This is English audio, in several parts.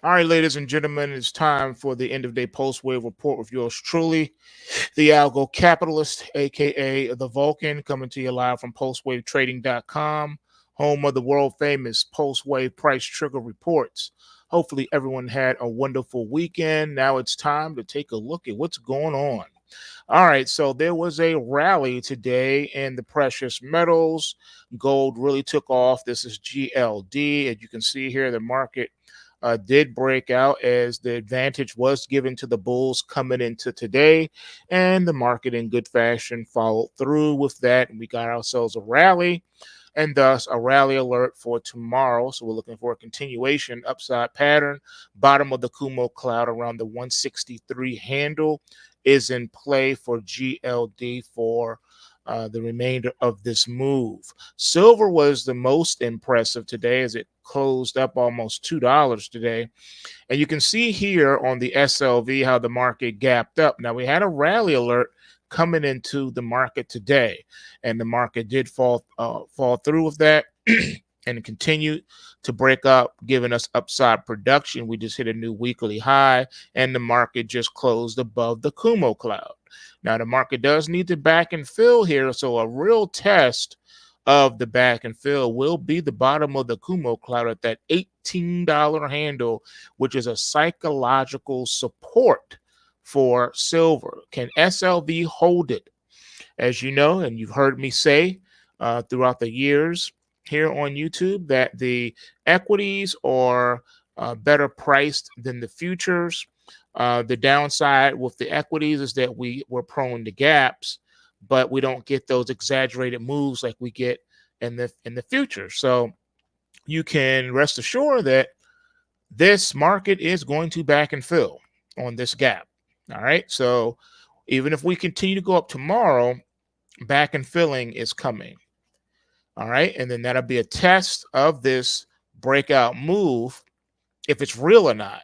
All right, ladies and gentlemen, it's time for the end of day post wave report with yours truly, the Algo Capitalist, aka the Vulcan, coming to you live from postwavetrading.com, home of the world famous post wave price trigger reports. Hopefully, everyone had a wonderful weekend. Now it's time to take a look at what's going on. All right, so there was a rally today in the precious metals. Gold really took off. This is GLD. As you can see here, the market did break out as the advantage was given to the bulls coming into today, and the market in good fashion followed through with that. And we got ourselves a rally and thus a rally alert for tomorrow. So we're looking for a continuation upside pattern. Bottom of the Kumo cloud around the 163 handle is in play for GLD for the remainder of this move. Silver was the most impressive today as it closed up almost $2 today. And you can see here on the SLV how the market gapped up. Now, we had a rally alert coming into the market today, and the market did fall through with that and continued to break up, giving us upside production. We just hit a new weekly high, and the market just closed above the Kumo cloud. Now, the market does need to back and fill here, so a real test of the back and fill will be the bottom of the Kumo cloud at that $18 handle, which is a psychological support for silver. Can SLV hold it? As you know, and you've heard me say throughout the years here on YouTube, that the equities are better priced than the futures. The downside with the equities is that we're prone to gaps, but we don't get those exaggerated moves like we get in the future. So you can rest assured that this market is going to back and fill on this gap. All right. So even if we continue to go up tomorrow, back and filling is coming. All right. And then that'll be a test of this breakout move, if it's real or not,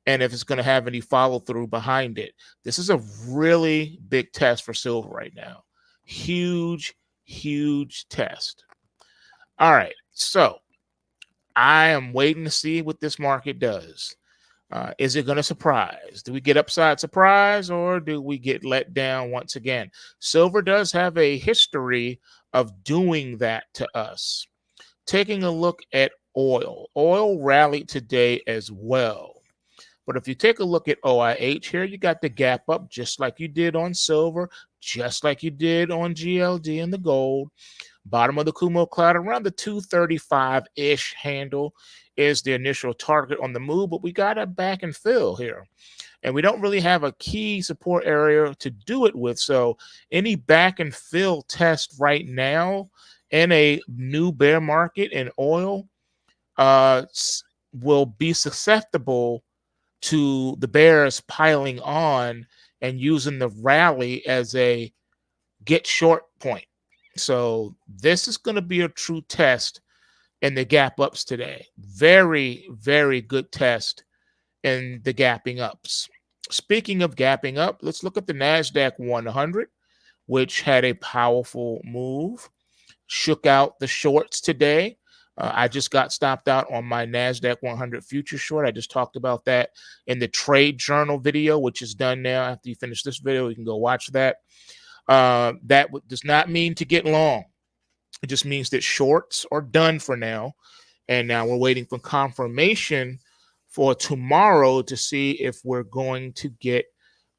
and if it's going to have any follow through behind it. This is a really big test for silver right now. Huge, huge test. All right. So I am waiting to see what this market does. Is it going to surprise? Do we get upside surprise or do we get let down once again? Silver does have a history of doing that to us. Taking a look at oil. Oil rallied today as well. But if you take a look at OIH here, you got the gap up just like you did on silver, just like you did on GLD and the gold. Bottom of the Kumo cloud around the 235-ish handle is the initial target on the move, but we got a back and fill here. And we don't really have a key support area to do it with. So any back and fill test right now in a new bear market in oil will be susceptible to the bears piling on and using the rally as a get short point. So this is going to be a true test in the gap ups today. Very, very good test in the gapping ups. Speaking of gapping up, let's look at the NASDAQ 100, which had a powerful move, shook out the shorts today. I just got stopped out on my NASDAQ 100 future short. I just talked about that in the trade journal video, which is done now. After you finish this video, you can go watch that. That does not mean to get long. It just means that shorts are done for now. And now we're waiting for confirmation for tomorrow to see if we're going to get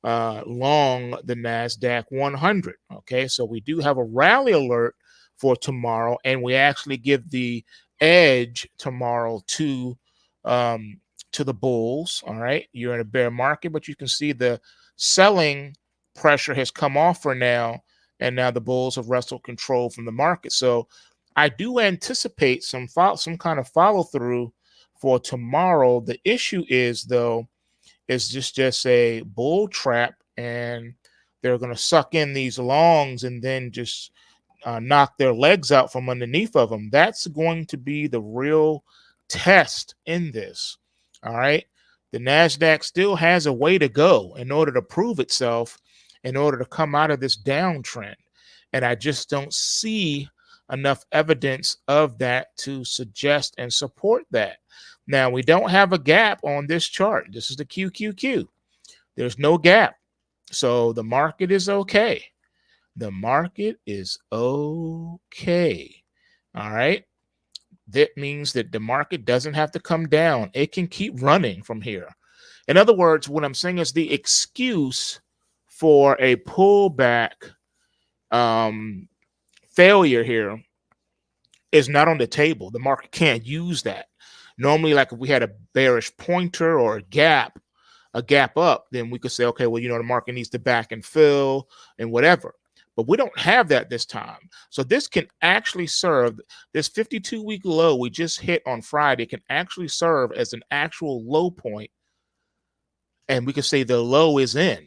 long the NASDAQ 100. Okay, so we do have a rally alert for tomorrow, and we actually give the edge tomorrow to the bulls. All right, you're in a bear market, but you can see the selling pressure has come off for now, and now the bulls have wrestled control from the market. So I do anticipate some kind of follow through for tomorrow. The issue is, though, is just a bull trap, and they're going to suck in these longs and then just knock their legs out from underneath of them. That's going to be the real test in this. All right. The NASDAQ still has a way to go in order to prove itself, in order to come out of this downtrend. And I just don't see enough evidence of that to suggest and support that. Now, we don't have a gap on this chart. This is the QQQ. There's no gap. So the market is okay. The market is okay. All right. That means that the market doesn't have to come down. It can keep running from here. In other words, what I'm saying is the excuse for a pullback failure here is not on the table. The market can't use that. Normally, like if we had a bearish pointer or a gap up, then we could say, okay, well, the market needs to back and fill and whatever. But we don't have that this time. So this can actually serve, this 52-week low we just hit on Friday can actually serve as an actual low point. And we could say the low is in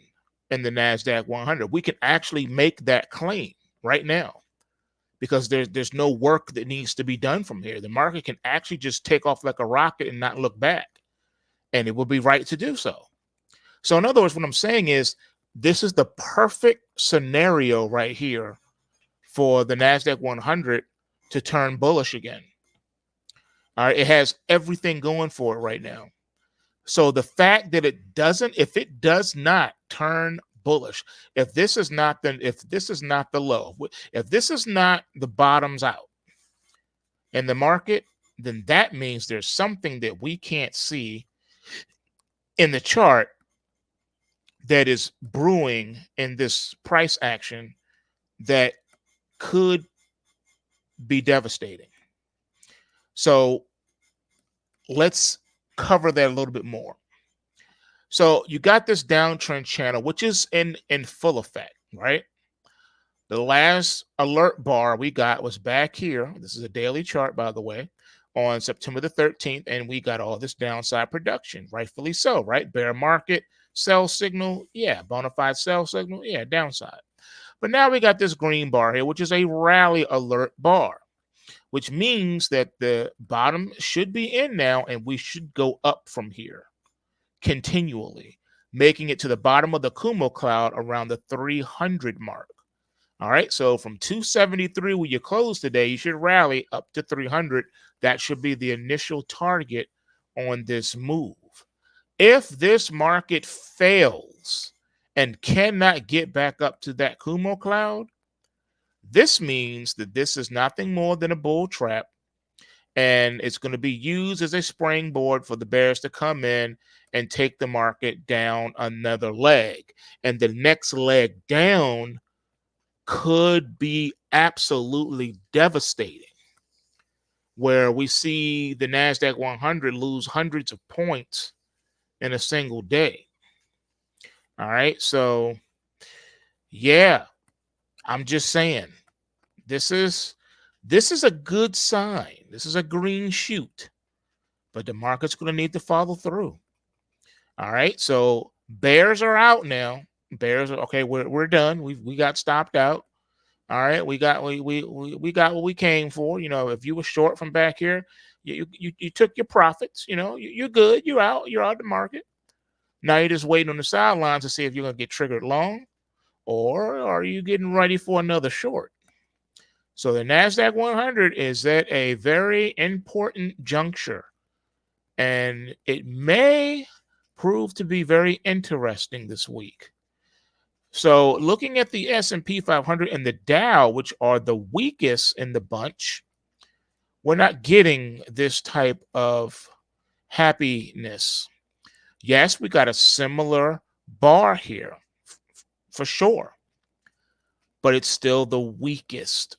the NASDAQ 100. We can actually make that claim right now, because there's no work that needs to be done from here. The market can actually just take off like a rocket and not look back, and it will be right to do so. So in other words, what I'm saying is this is the perfect scenario right here for the NASDAQ 100 to turn bullish again. All right, it has everything going for it right now. So the fact that if it does not turn bullish, if this is not the low, if this is not the bottoms out in the market, then that means there's something that we can't see in the chart that is brewing in this price action that could be devastating. So let's cover that a little bit more. So you got this downtrend channel, which is in full effect, right? The last alert bar we got was back here. This is a daily chart, by the way, on September the 13th, and we got all this downside production, rightfully so, right? Bear market, sell signal, yeah. Bona fide sell signal, yeah, downside. But now we got this green bar here, which is a rally alert bar, which means that the bottom should be in now, and we should go up from here continually, making it to the bottom of the Kumo cloud around the 300 mark. All right, so from 273 where you close today, you should rally up to 300. That should be the initial target on this move. If this market fails and cannot get back up to that Kumo cloud, this means that this is nothing more than a bull trap, and it's going to be used as a springboard for the bears to come in and take the market down another leg. And the next leg down could be absolutely devastating, where we see the NASDAQ 100 lose hundreds of points in a single day. All right, so yeah, I'm just saying this is a good sign. This is a green shoot, but the market's going to need to follow through. All right, so bears are out now. Bears are okay. We're done. We got stopped out. All right, we got what we came for. If you were short from back here, you took your profits. You're good. You're out the market. Now you're just waiting on the sidelines to see if you're gonna get triggered long, or are you getting ready for another short? So the NASDAQ 100 is at a very important juncture, and it may prove to be very interesting this week. So looking at the S&P 500 and the Dow, which are the weakest in the bunch, we're not getting this type of happiness. Yes, we got a similar bar here for sure, but it's still the weakest.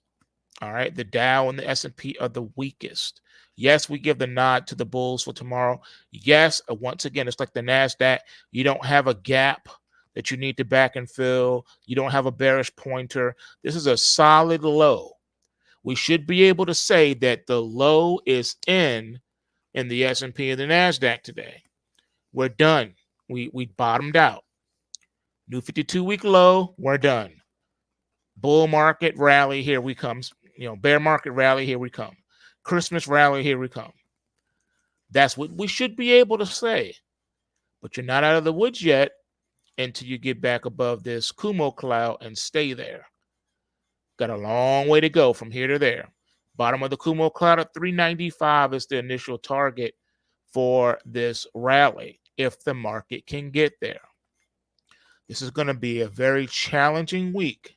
All right, the Dow and the S&P are the weakest. Yes, we give the nod to the bulls for tomorrow. Yes, once again, it's like the NASDAQ. You don't have a gap that you need to back and fill. You don't have a bearish pointer. This is a solid low. We should be able to say that the low is in the S&P and the NASDAQ today. We're done. We bottomed out. New 52-week low, we're done. Bull market rally, here we come. Bear market rally, here we come. Christmas rally, here we come. That's what we should be able to say. But you're not out of the woods yet until you get back above this Kumo cloud and stay there. Got a long way to go from here to there. Bottom of the Kumo cloud at 395 is the initial target for this rally if the market can get there. This is going to be a very challenging week.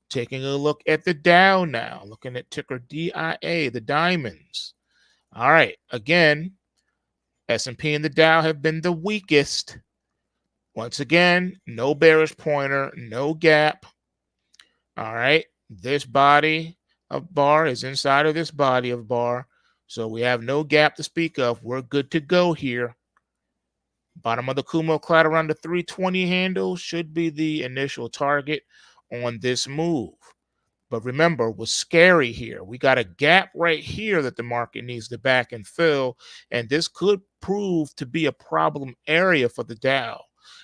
Taking a look at the Dow now, looking at ticker DIA, the diamonds. All right, again, S&P and the Dow have been the weakest. Once again, no bearish pointer, no gap. All right, this body of bar is inside of this body of bar. So we have no gap to speak of. We're good to go here. Bottom of the Kumo cloud around the 320 handle should be the initial target on this move. But remember, what's scary here, we got a gap right here that the market needs to back and fill, and this could prove to be a problem area for the Dow.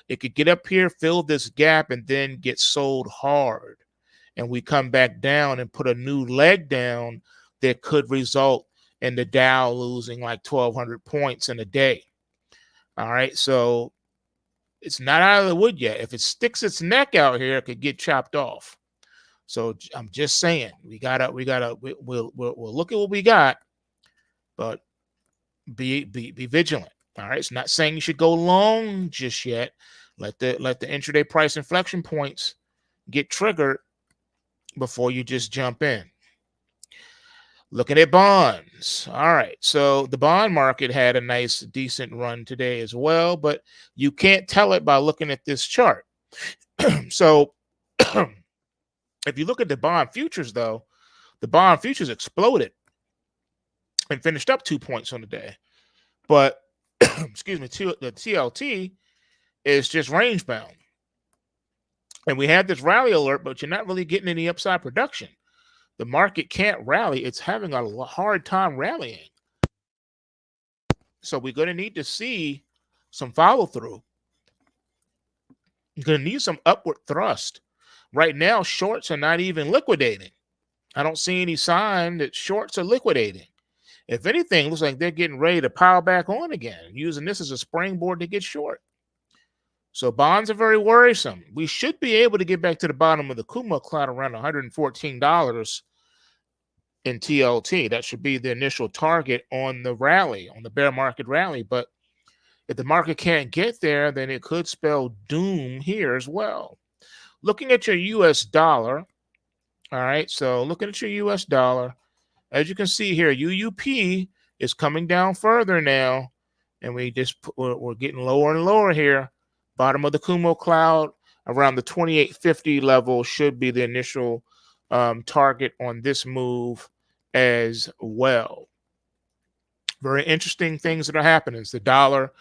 It could get up here, fill this gap, and then get sold hard. And we come back down and put a new leg down that could result in the Dow losing like 1,200 points in a day. All right, so it's not out of the wood yet. If it sticks its neck out here, it could get chopped off. So I'm just saying, we'll look at what we got, but be vigilant. All right, it's not saying you should go long just yet. Let the intraday price inflection points get triggered before you just jump in. Looking at bonds. All right, so the bond market had a nice, decent run today as well, but you can't tell it by looking at this chart. So if you look at the bond futures, though, the bond futures exploded and finished up 2 points on the day. But, excuse me, the TLT is just range bound. And we had this rally alert, but you're not really getting any upside production. The market can't rally. It's having a hard time rallying. So we're going to need to see some follow through. You're going to need some upward thrust. Right now, shorts are not even liquidating. I don't see any sign that shorts are liquidating. If anything, it looks like they're getting ready to pile back on again, using this as a springboard to get short. So bonds are very worrisome. We should be able to get back to the bottom of the Kumo cloud around $114 in TLT. That should be the initial target on the rally, on the bear market rally. But if the market can't get there, then it could spell doom here as well. Looking at your US dollar, all right, so looking at your US dollar, as you can see here, UUP is coming down further now, and we're getting lower and lower here. Bottom of the Kumo cloud around the 2850 level should be the initial target on this move as well. Very interesting things that are happening. The dollar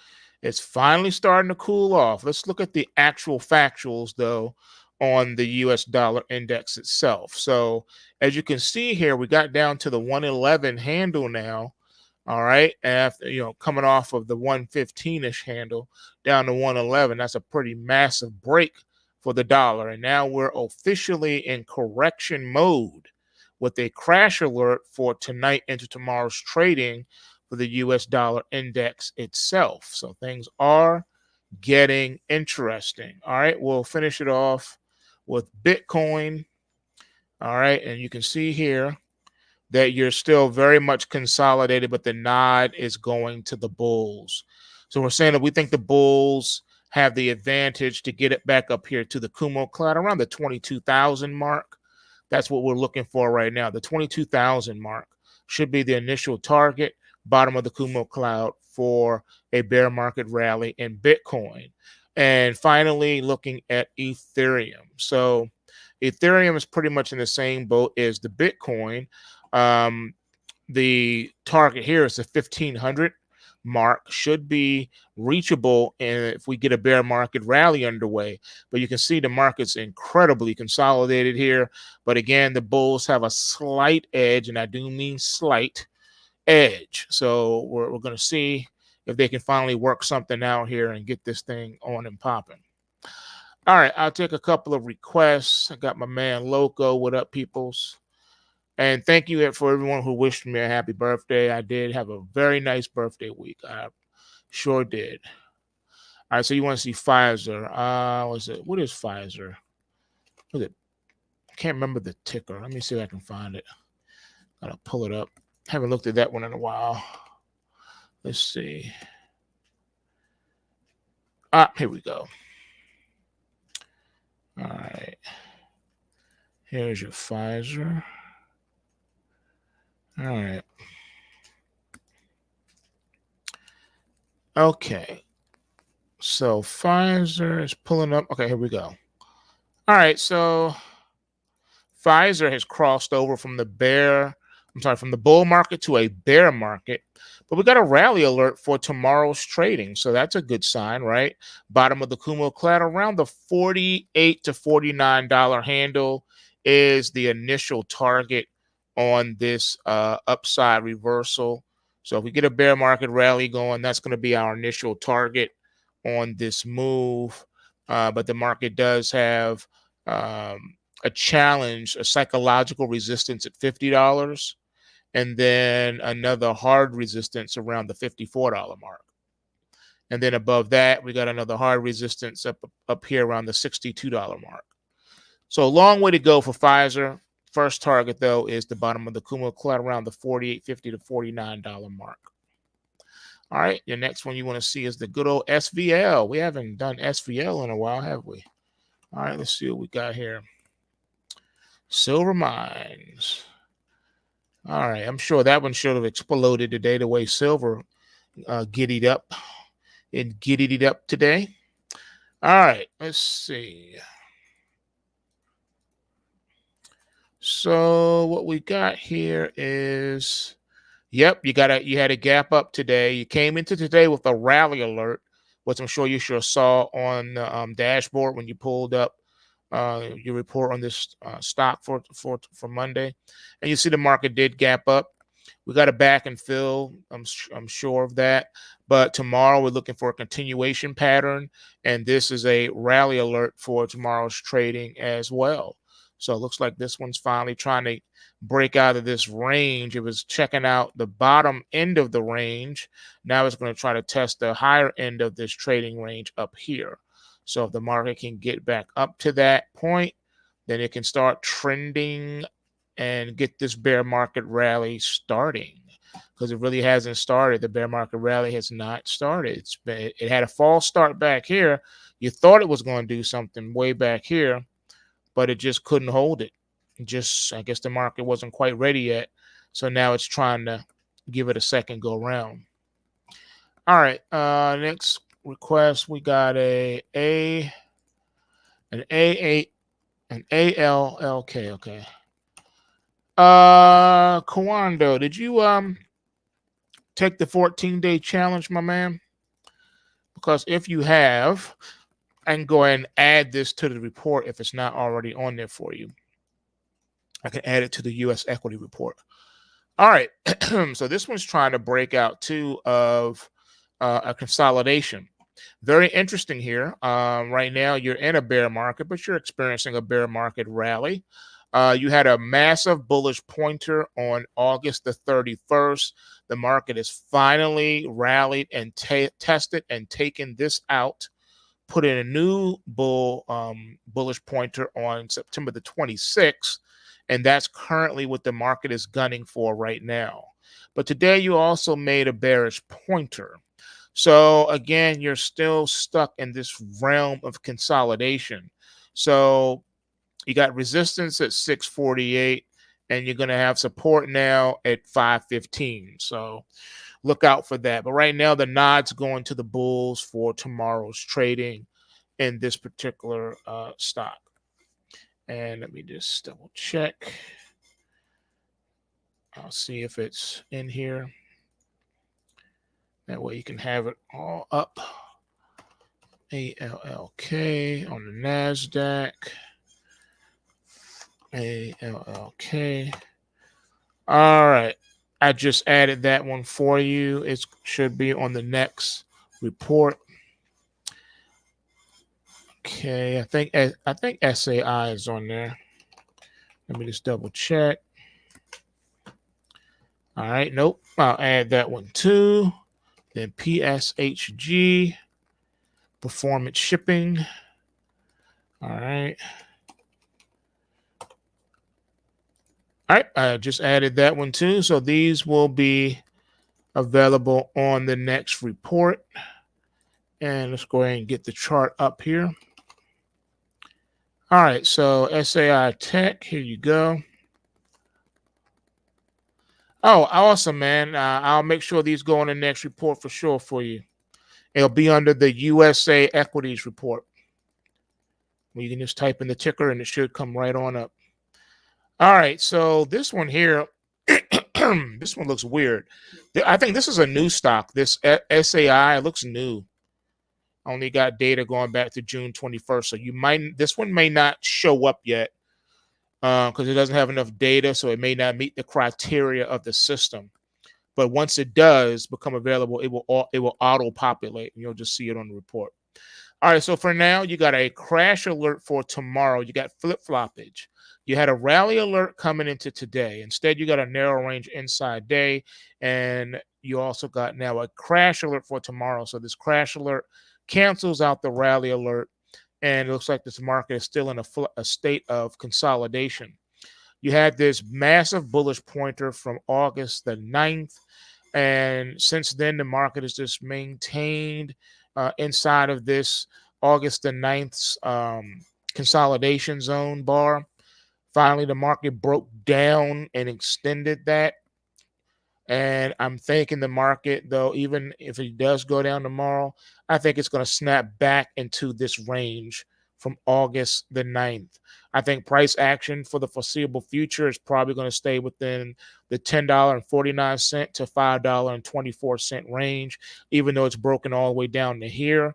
is finally starting to cool off. Let's look at the actual factuals, though, on the US dollar index itself. So as you can see here, we got down to the 111 handle now. All right, after coming off of the 115-ish handle down to 111, that's a pretty massive break for the dollar. And now we're officially in correction mode with a crash alert for tonight into tomorrow's trading for the US dollar index itself. So things are getting interesting. All right, we'll finish it off with Bitcoin. All right, and you can see here that you're still very much consolidated, but the nod is going to the bulls. So we're saying that we think the bulls have the advantage to get it back up here to the Kumo cloud around the 22,000 mark. That's what we're looking for right now. The 22,000 mark should be the initial target, bottom of the Kumo cloud for a bear market rally in Bitcoin. And finally, looking at Ethereum. So Ethereum is pretty much in the same boat as the Bitcoin. The target here is the 1500 mark, should be reachable and if we get a bear market rally underway. But you can see the market's incredibly consolidated here. But again, the bulls have a slight edge, and I do mean slight edge. So we're going to see if they can finally work something out here and get this thing on and popping. All right, I'll take a couple of requests. I got my man Loco. What up, peoples? And thank you for everyone who wished me a happy birthday. I did have a very nice birthday week. I sure did. All right, so you want to see Pfizer. What is Pfizer? What is it? I can't remember the ticker. Let me see if I can find it. Gotta pull it up. Haven't looked at that one in a while. Let's see. Here we go. All right. Here's your Pfizer. All right. Okay. So Pfizer is pulling up. Okay, here we go. All right. So Pfizer has crossed over from from the bull market to a bear market. But we got a rally alert for tomorrow's trading. So that's a good sign, right? Bottom of the Kumo clad around the $48 to $49 handle is the initial target on this upside reversal. So if we get a bear market rally going, that's going to be our initial target on this move. But the market does have a challenge, a psychological resistance at $50, and then another hard resistance around the $54 mark. And then above that, we got another hard resistance up here around the $62 mark. So a long way to go for Pfizer. First target, though, is the bottom of the Kumo clad around the $48.50 to $49 mark. All right, the next one you want to see is the good old SVL. We haven't done SVL in a while, have we? All right, let's see what we got here. Silver mines. All right, I'm sure that one should have exploded today the way silver giddied up. It giddied up today. All right, let's see. So what we got here is, yep, you had a gap up today. You came into today with a rally alert, which I'm sure you sure saw on the dashboard when you pulled up your report on this stock for Monday, and you see the market did gap up. We got a back and fill. I'm sure of that. But tomorrow we're looking for a continuation pattern, and this is a rally alert for tomorrow's trading as well. So it looks like this one's finally trying to break out of this range. It was checking out the bottom end of the range. Now it's going to try to test the higher end of this trading range up here. So if the market can get back up to that point, then it can start trending and get this bear market rally starting, because it really hasn't started. The bear market rally has not started. It had a false start back here. You thought it was going to do something way back here, but it just couldn't hold it. I guess the market wasn't quite ready yet. So now it's trying to give it a second go round. All right. Next request, we got an ALLK. Okay. Kawando, did you take the 14-day challenge, my man? Because if you have, I can go ahead and add this to the report if it's not already on there for you. I can add it to the U.S. equity report. All right. So this one's trying to break out too of a consolidation. Very interesting here. Right now, you're in a bear market, but you're experiencing a bear market rally. You had a massive bullish pointer on August the 31st. The market has finally rallied and tested and taken this out, put in a new bullish pointer on September the 26th. And that's currently what the market is gunning for right now. But today you also made a bearish pointer. So again, you're still stuck in this realm of consolidation. So you got resistance at 648, and you're going to have support now at 515. So look out for that. But right now, the nod's going to the bulls for tomorrow's trading in this particular stock. And let me just double check. I'll see if it's in here. That way you can have it all up. ALLK on the NASDAQ. ALLK. All right. I just added that one for you. It should be on the next report. Okay, I think SAI is on there. Let me just double check. All right, nope. I'll add that one too. Then PSHG, performance shipping. All right. All right, I just added that one too. So these will be available on the next report. And let's go ahead and get the chart up here. All right, so SAI Tech, here you go. Oh, awesome, man. I'll make sure these go on the next report for sure for you. It'll be under the USA Equities report. You can just type in the ticker and it should come right on up. All right, so this one here, this one looks weird. I think this is a new stock. This SAI looks new. Only got data going back to June 21st. So this one may not show up yet because it doesn't have enough data. So it may not meet the criteria of the system. But once it does become available, it will auto populate and you'll just see it on the report. All right, so for now, you got a crash alert for tomorrow. You got flip-floppage. You had a rally alert coming into today. Instead, you got a narrow range inside day, and you also got now a crash alert for tomorrow. So this crash alert cancels out the rally alert, and it looks like this market is still in a state of consolidation. You had this massive bullish pointer from August the 9th, and since then, the market has just maintained inside of this August the 9th's consolidation zone bar. Finally, the market broke down and extended that. And I'm thinking the market, though, even if it does go down tomorrow, I think it's going to snap back into this range from August the 9th. I think price action for the foreseeable future is probably going to stay within the $10.49 to $5.24 range, even though it's broken all the way down to here.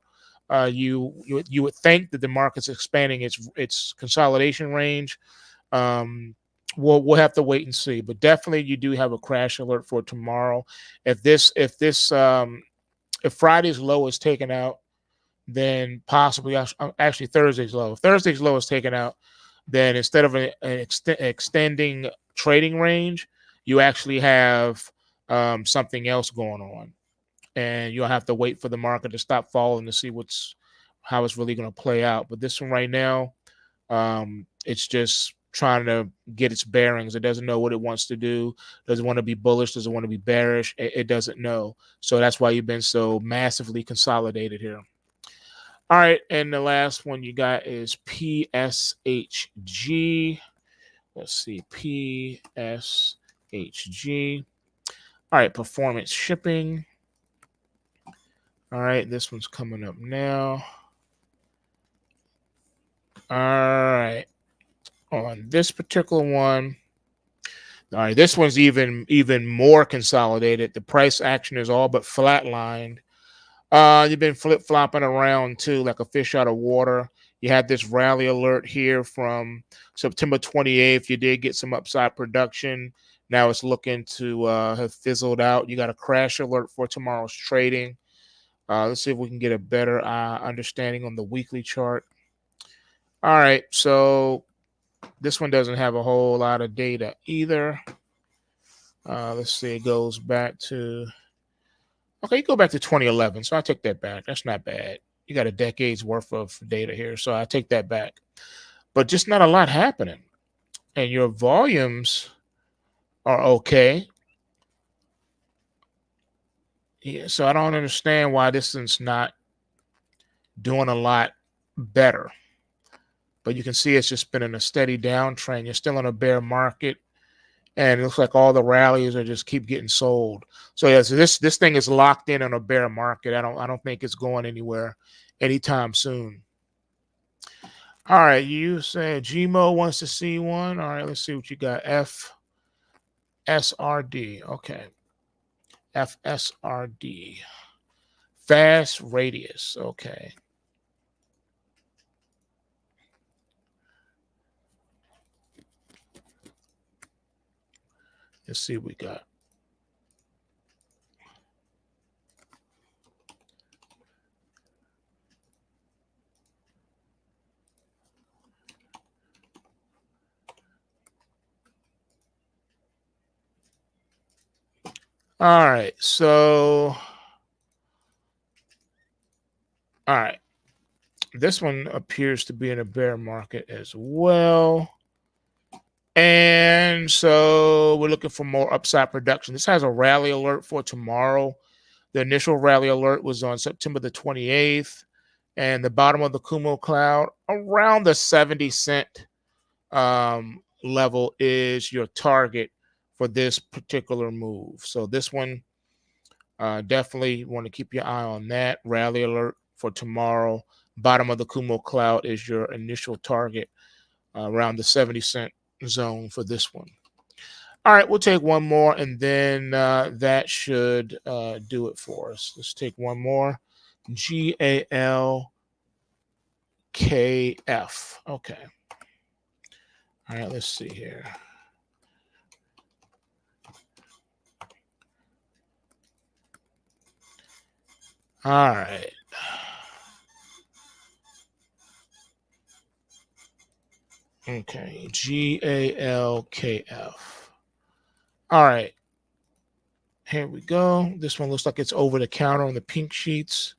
You would think that the market's expanding its consolidation range. We'll have to wait and see, but definitely you do have a crash alert for tomorrow. If Friday's low is taken out, then possibly actually Thursday's low. If Thursday's low is taken out, then instead of an extending trading range, you actually have something else going on, and you'll have to wait for the market to stop falling to see how it's really going to play out. But this one right now, it's just trying to get its bearings. It doesn't know what it wants to do. Doesn't want to be bullish. Doesn't want to be bearish. It doesn't know. So that's why you've been so massively consolidated here. All right, and the last one you got is PSHG. Let's see, PSHG. All right, performance shipping. All right, this one's coming up now. All right, on this particular one, all right, this one's even more consolidated. The price action is all but flatlined. You've been flip-flopping around too, like a fish out of water. You had this rally alert here from September 28th. You did get some upside production. Now it's looking to have fizzled out. You got a crash alert for tomorrow's trading. Let's see if we can get a better understanding on the weekly chart. All right, so this one doesn't have a whole lot of data either. Let's see, it goes back to... Okay, you go back to 2011, so I take that back. That's not bad. You got a decade's worth of data here, so I take that back. But just not a lot happening. And your volumes are okay. Yeah, so I don't understand why this is not doing a lot better. But you can see it's just been in a steady downtrend. You're still in a bear market. And it looks like all the rallies are just keep getting sold. So yeah, so this thing is locked in on a bear market. I don't think it's going anywhere anytime soon. All right, you said GMO wants to see one. All right, let's see what you got. FSRD. Okay. FSRD. Fast radius. Okay. Let's see what we got. All right, so all right. This one appears to be in a bear market as well. And so we're looking for more upside production. This has a rally alert for tomorrow. The initial rally alert was on September the 28th, and the bottom of the Kumo cloud around the 70 cent level is your target for this particular move. So this one, definitely want to keep your eye on that. Rally alert for tomorrow. Bottom of the Kumo cloud is your initial target, around the 70 cent zone for this one. All right, we'll take one more, and then that should do it for us. Let's take one more. GALKF. Okay. All right, let's see here. All right. Okay, GALKF. All right. Here we go. This one looks like it's over the counter on the pink sheets.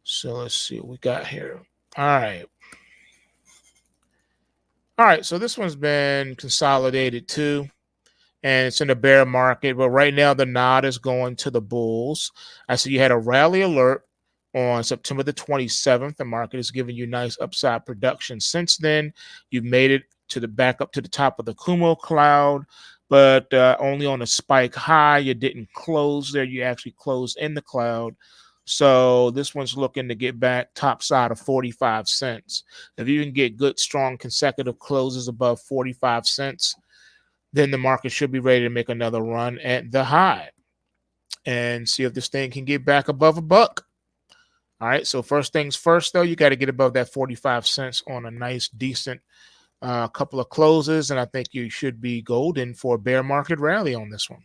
So let's see what we got here. All right. All right. So this one's been consolidated too, and it's in the bear market. But right now, the nod is going to the bulls. I see you had a rally alert on September the 27th. The market is giving you nice upside production. Since then, you've made it to the back up to the top of the Kumo cloud, but only on a spike high. You didn't close there. You actually closed in the cloud. So this one's looking to get back top side of 45 cents. If you can get good, strong consecutive closes above 45 cents, then the market should be ready to make another run at the high and see if this thing can get back above a buck. All right. So first things first, though, you got to get above that 45 cents on a nice, decent couple of closes. And I think you should be golden for a bear market rally on this one.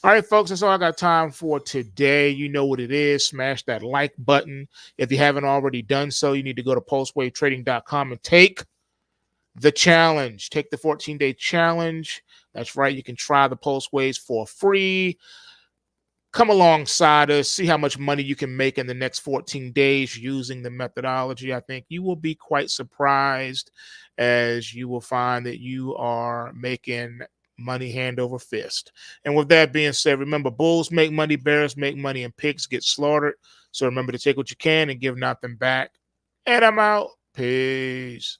All right, folks, that's all I got time for today. You know what it is. Smash that like button. If you haven't already done so, you need to go to PulseWaveTrading.com and take the challenge. Take the 14-day challenge. That's right. You can try the Pulse Waves for free. Come alongside us, see how much money you can make in the next 14 days using the methodology. I think you will be quite surprised, as you will find that you are making money hand over fist. And with that being said, remember, bulls make money, bears make money, and pigs get slaughtered. So remember to take what you can and give nothing back. And I'm out. Peace.